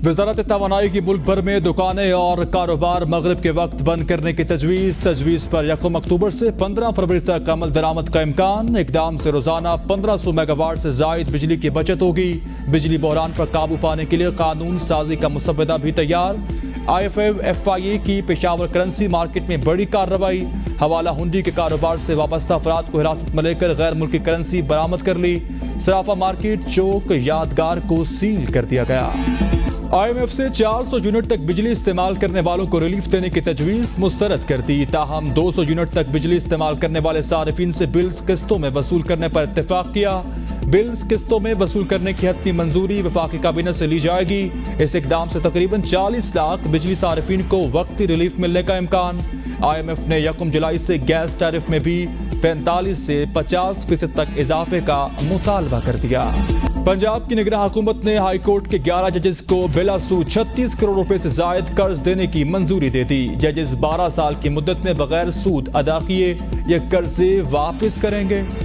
वजारत तवानाई की मुल्क भर में दुकानें और कारोबार मगरिब के वक्त बंद करने की तजवीज़ पर 1 अक्टूबर से 15 फरवरी तक अमल दरामद का इम्कान। इकदाम से रोजाना 1500 मेगावाट से जायद बिजली की बचत होगी। बिजली बहरान पर काबू पाने के लिए कानून साजी का मुसव्वदा भी तैयार। IFA की पेशावर करेंसी मार्केट में बड़ी कार्रवाई। हवाला हुंडी के कारोबार से वाबस्ता अफराद को हिरासत में लेकर गैर मुल्की करेंसी बरामद कर ली। सराफा मार्केट चौक यादगार को सील कर दिया गया। IMF से 400 यूनिट तक बिजली इस्तेमाल करने वालों को रिलीफ देने की तजवीज़ मुस्तरद कर दी। ताहम 200 यूनिट तक बिजली इस्तेमाल करने वाले सारिफिन से बिल्स किस्तों में वसूल करने पर इत्तेफाक किया। बिल्स किस्तों में वसूल करने की हतमी मंजूरी वफाकी काबीना से ली जाएगी। इस इकदाम से तकरीबन 40 लाख बिजली सारिफिन को वक्ती रिलीफ मिलने का इम्कान। IMF ने 1 जुलाई से गैस टैरिफ में भी 45 से 50% तक इजाफे का मुतालबा कर दिया। पंजाब की निगरान हुकूमत ने हाई कोर्ट के 11 जजेस को बिला सूद 36 करोड़ रुपए से जायद कर्ज देने की मंजूरी दे दी। जजेस 12 साल की मुद्दत में बगैर सूद अदा किए ये कर्जे वापस करेंगे।